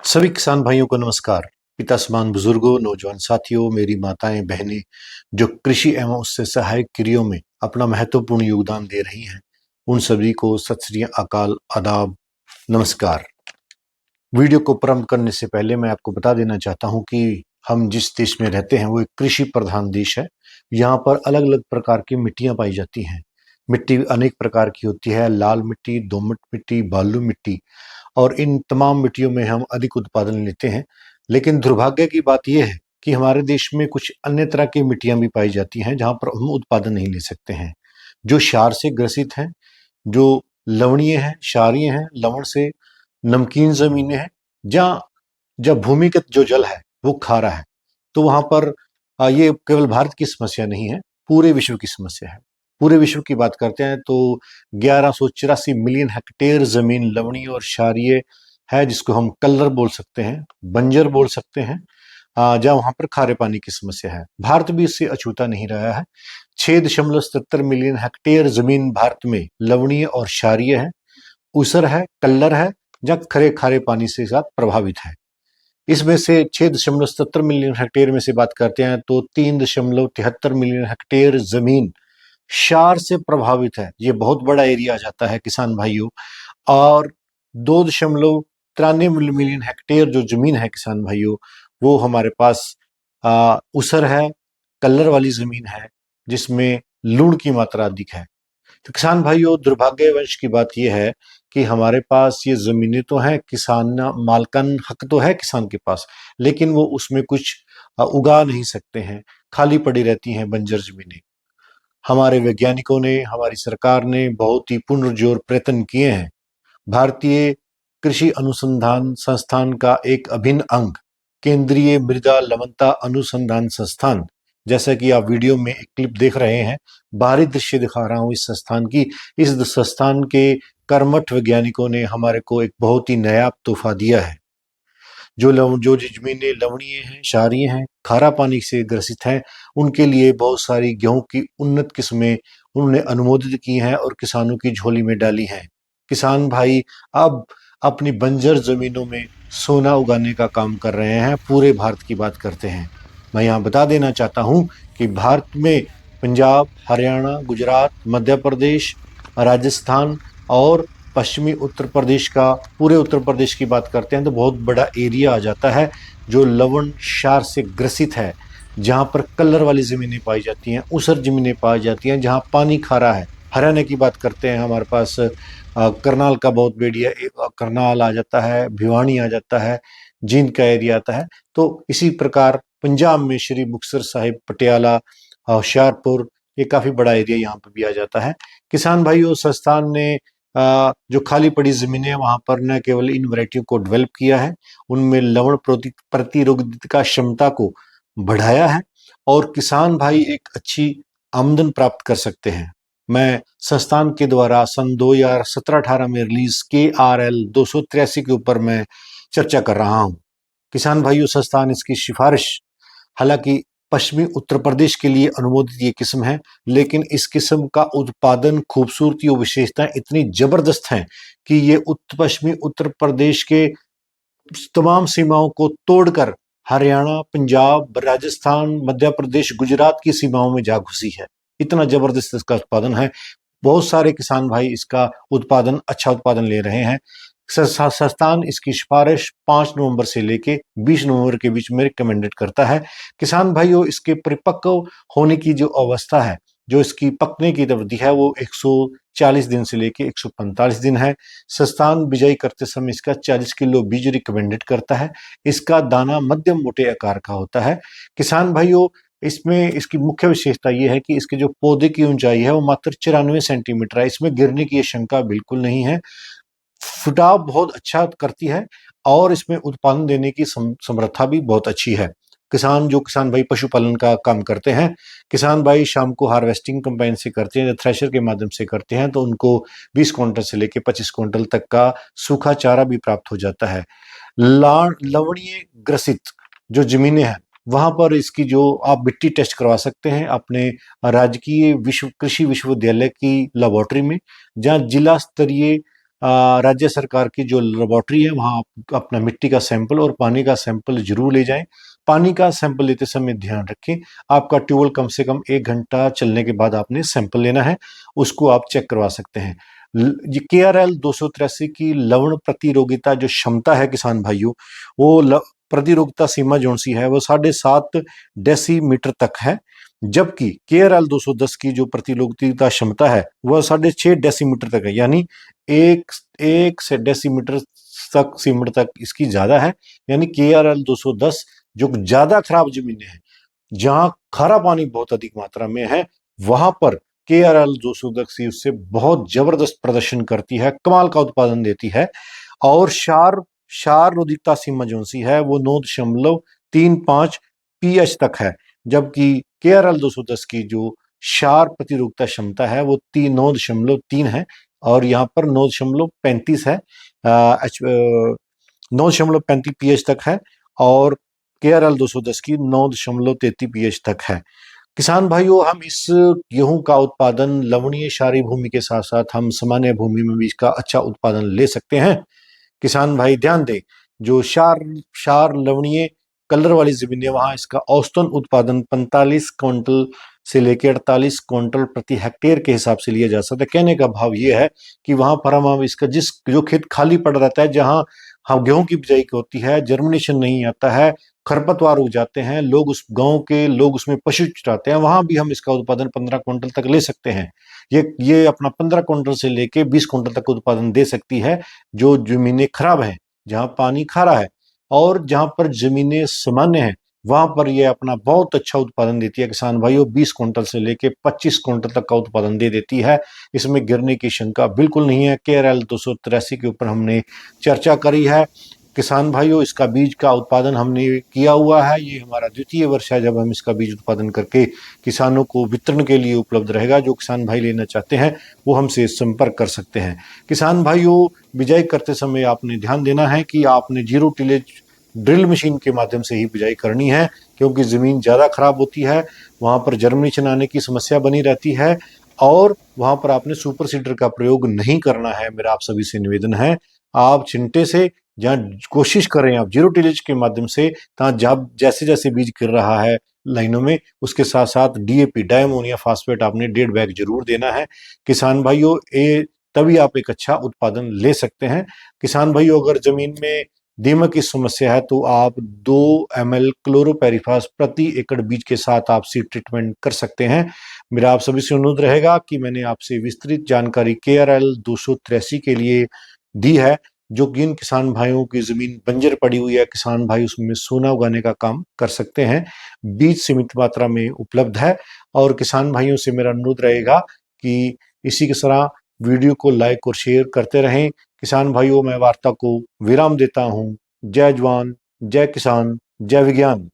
सभी किसान भाइयों को नमस्कार। पिता समान बुजुर्गों, नौजवान साथियों, मेरी माताएं, बहनें जो कृषि एवं उससे सहायक क्रियाओं में अपना महत्वपूर्ण योगदान दे रही हैं, उन सभी को सत श्री अकाल, आदाब, नमस्कार। वीडियो को प्रारंभ करने से पहले मैं आपको बता देना चाहता हूं कि हम जिस देश में रहते हैं वो एक कृषि प्रधान देश है। यहाँ पर अलग अलग प्रकार की मिट्टियां पाई जाती हैं। मिट्टी अनेक प्रकार की होती है, लाल मिट्टी, दोमट मिट्टी, बालू मिट्टी, और इन तमाम मिट्टियों में हम अधिक उत्पादन लेते हैं। लेकिन दुर्भाग्य की बात यह है कि हमारे देश में कुछ अन्य तरह की मिट्टियां भी पाई जाती हैं जहां पर हम उत्पादन नहीं ले सकते हैं, जो क्षार से ग्रसित हैं, जो लवणीय हैं, क्षारीय हैं, लवण से नमकीन जमीनें हैं, जहाँ जब भूमिगत जो जल है वो खारा है। तो वहां पर ये केवल भारत की समस्या नहीं है, पूरे विश्व की समस्या है। पूरे विश्व की बात करते हैं तो 1184 मिलियन हेक्टेयर जमीन लवणीय और क्षारीय है, जिसको हम कल्लर बोल सकते हैं, बंजर बोल सकते हैं, जहाँ वहां पर खारे पानी की समस्या है। भारत भी इससे अछूता नहीं रहा है। 6.77 मिलियन हेक्टेयर जमीन भारत में लवणीय और क्षारीय है, ऊसर है, कल्लर है, जहाँ खरे खारे पानी से साथ प्रभावित है। इसमें से 6.77 मिलियन हेक्टेयर में से बात करते हैं तो 3.73 मिलियन हेक्टेयर जमीन क्षार से प्रभावित है। ये बहुत बड़ा एरिया आ जाता है किसान भाइयों। और 2.93 मिलियन हेक्टेयर जो जमीन है किसान भाइयों, वो हमारे पास ऊसर है, कल्लर वाली जमीन है, जिसमें लूण की मात्रा अधिक है। तो किसान भाइयों, दुर्भाग्यवश की बात यह है कि हमारे पास ये जमीनें तो हैं, किसान मालकान हक तो है किसान के पास, लेकिन वो उसमें कुछ उगा नहीं सकते हैं, खाली पड़ी रहती हैं बंजर जमीनें। हमारे वैज्ञानिकों ने, हमारी सरकार ने बहुत ही पुनर्जोर प्रयत्न किए हैं। भारतीय कृषि अनुसंधान संस्थान का एक अभिन्न अंग केंद्रीय मृदा लवणता अनुसंधान संस्थान, जैसा कि आप वीडियो में एक क्लिप देख रहे हैं, बाहरी दृश्य दिखा रहा हूं इस संस्थान की। इस संस्थान के कर्मठ वैज्ञानिकों ने हमारे को एक बहुत ही नायाब तोहफा दिया है। जो जमीनें लवणीय हैं, क्षारीय हैं, खारा पानी से ग्रसित हैं, उनके लिए बहुत सारी गेहूं की उन्नत किस्में उन्होंने अनुमोदित की हैं और किसानों की झोली में डाली हैं। किसान भाई अब अपनी बंजर जमीनों में सोना उगाने का काम कर रहे हैं। पूरे भारत की बात करते हैं। मैं यहाँ बता देना चाहता हूँ कि भारत में पंजाब, हरियाणा, गुजरात, मध्य प्रदेश, राजस्थान और पश्चिमी उत्तर प्रदेश का, पूरे उत्तर प्रदेश की बात करते हैं तो बहुत बड़ा एरिया आ जाता है जो लवण क्षार से ग्रसित है, जहाँ पर कलर वाली ज़मीनें पाई जाती हैं, ऊसर ज़मीनें पाई जाती हैं, जहाँ पानी खारा है। हरियाणा की बात करते हैं, हमारे पास करनाल का बहुत बेड़िया करनाल आ जाता है, भिवानी आ जाता है, जींद का एरिया आता है। तो इसी प्रकार पंजाब में श्री मुक्तसर साहिब, पटियाला, होशियारपुर, ये काफ़ी बड़ा एरिया यहाँ पर भी आ जाता है। किसान भाइयों, संस्थान ने जो खाली पड़ी जमीनें वहां पर न केवल इन वैरायटियों को डेवलप किया है, उनमें लवण प्रतिरोधकता क्षमता को बढ़ाया है और किसान भाई एक अच्छी आमदन प्राप्त कर सकते हैं। मैं संस्थान के द्वारा सन 2017-18 में रिलीज KRL 283 के ऊपर मैं चर्चा कर रहा हूं। किसान भाइयों, संस्थान इसकी सिफारिश, हालांकि पश्चिमी उत्तर प्रदेश के लिए अनुमोदित ये किस्म है, लेकिन इस किस्म का उत्पादन, खूबसूरती और विशेषताएं इतनी जबरदस्त हैं कि ये पश्चिमी उत्तर प्रदेश के तमाम सीमाओं को तोड़कर हरियाणा, पंजाब, राजस्थान, मध्य प्रदेश, गुजरात की सीमाओं में जा घुसी है। इतना जबरदस्त इसका उत्पादन है। बहुत सारे किसान भाई इसका उत्पादन, अच्छा उत्पादन ले रहे हैं। संस्थान इसकी सिफारिश 5 नवंबर से लेके 20 नवंबर के बीच में रिकमेंडेड करता है। किसान भाइयों, इसके परिपक्व होने की जो अवस्था है, जो इसकी पकने की अवधि है, वो 140 दिन से लेके 145 दिन है। संस्थान बिजाई करते समय इसका 40 किलो बीज रिकमेंडेड करता है। इसका दाना मध्यम मोटे आकार का होता है। किसान भाइयों, इसमें इसकी मुख्य विशेषता ये है कि इसके जो पौधे की ऊंचाई है वो मात्र 94 सेंटीमीटर है। इसमें गिरने की शंका बिल्कुल नहीं है। फुटाव बहुत अच्छा करती है और इसमें उत्पादन देने की समर्था भी बहुत अच्छी है। किसान भाई पशुपालन का काम करते हैं, किसान भाई शाम को हार्वेस्टिंग कंबाइन से करते हैं या थ्रेशर के माध्यम से करते हैं, तो उनको 20 क्विंटल से लेकर 25 क्विंटल तक का सूखा चारा भी प्राप्त हो जाता है। लवणीय ग्रसित जो जमीनें हैं, वहां पर इसकी जो आप मिट्टी टेस्ट करवा सकते हैं अपने राजकीय कृषि विश्वविद्यालय की लेबोरेटरी में, जहाँ जिला स्तरीय राज्य सरकार की जो लेबोरेटरी है वहाँ आप अपना मिट्टी का सैंपल और पानी का सैंपल जरूर ले जाएं। पानी का सैंपल लेते समय ध्यान रखें, आपका ट्यूबवेल कम से कम 1 घंटा चलने के बाद आपने सैंपल लेना है, उसको आप चेक करवा सकते हैं। ये KRL 283 की लवण प्रतिरोगिता जो क्षमता है किसान भाइयों, वो प्रतिरोगिता सीमा जो सी है वो 7.5 डेसीमीटर तक है, जबकि KRL 210 की जो प्रतिरोगिता क्षमता है वह 6.5 डेसीमीटर तक है, यानी एक एक से डेसीमीटर तक सीमीटर तक इसकी ज्यादा है। यानी KRL 210 जो ज्यादा खराब जमीनें हैं, जहां खारा पानी बहुत अधिक मात्रा में है, वहां पर KRL 210 उससे बहुत जबरदस्त प्रदर्शन करती है, कमाल का उत्पादन देती है। और क्षार रोधिकता सीमा जो सी है वो 9.35 pH तक है, जबकि KRL 210 की जो क्षार प्रतिरोधकता क्षमता है वो 9.3 है, और यहाँ पर 9.35 है, 9.35 pH तक है, और KRL 210 की 9.33 pH तक है। किसान भाइयों, हम इस गेहूं का उत्पादन लवणीय क्षारीय भूमि के साथ साथ हम सामान्य भूमि में भी इसका अच्छा उत्पादन ले सकते हैं। किसान भाई ध्यान दें, जो क्षार क्षार लवणीय कलर वाली जमीन है वहां इसका औसतन उत्पादन 45 क्विंटल से लेकर 48 क्विंटल प्रति हेक्टेयर के हिसाब से लिया जा सकता है। कहने का भाव ये है कि वहां पर हम इसका जिस जो खेत खाली पड़ रहता है, जहां हम गेहूं की बिजाई होती है, जर्मिनेशन नहीं आता है, खरपतवार उग जाते हैं, लोग उस गांव के लोग उसमें पशु चराते हैं, वहां भी हम इसका उत्पादन 15 क्विंटल तक ले सकते हैं। ये अपना 15 क्विंटल से लेके 20 क्विंटल तक उत्पादन दे सकती है। जो जमीनें खराब हैं, जहां पानी खारा है, और जहां पर जमीनें सामान्य हैं, वहां पर यह अपना बहुत अच्छा उत्पादन देती है। किसान भाइयों, 20 क्विंटल से लेके 25 क्विंटल तक का उत्पादन दे देती है, इसमें गिरने की शंका बिल्कुल नहीं है। KRL 283 के ऊपर हमने चर्चा करी है। किसान भाइयों, इसका बीज का उत्पादन हमने किया हुआ है, ये हमारा द्वितीय वर्ष है जब हम इसका बीज उत्पादन करके किसानों को वितरण के लिए उपलब्ध रहेगा। जो किसान भाई लेना चाहते हैं वो हमसे संपर्क कर सकते हैं। किसान भाइयों, बिजाई करते समय आपने ध्यान देना है कि आपने जीरो टिलेज ड्रिल मशीन के माध्यम से ही बिजाई करनी है, क्योंकि जमीन ज्यादा खराब होती है, वहां पर जर्मिनेशन आने की समस्या बनी रहती है, और वहां पर आपने सुपर सीडर का प्रयोग नहीं करना है। मेरा आप सभी से निवेदन है, आप चिंटे से जहाँ कोशिश करें आप जीरो टिलेज के माध्यम से, तहाँ जब जैसे जैसे बीज गिर रहा है लाइनों में, उसके साथ साथ DAP डाई अमोनियम फास्फेट आपने 1.5 बैग जरूर देना है। किसान भाइयों, ये तभी आप एक अच्छा उत्पादन ले सकते हैं। किसान भाइयों, अगर जमीन में दीमक की समस्या है तो आप 2 ml क्लोरोपेरिफास प्रति एकड़ बीज के साथ आप सीड ट्रीटमेंट कर सकते हैं। मेरा आप सभी से अनुरोध रहेगा कि मैंने आपसे विस्तृत जानकारी KRL 283 के लिए दी है, जो कि इन किसान भाइयों की जमीन बंजर पड़ी हुई है, किसान भाई उसमें सोना उगाने का काम कर सकते हैं। बीज सीमित मात्रा में उपलब्ध है, और किसान भाइयों से मेरा अनुरोध रहेगा कि इसी की तरह वीडियो को लाइक और शेयर करते रहें। किसान भाइयों, मैं वार्ता को विराम देता हूं। जय जवान, जय किसान, जय विज्ञान।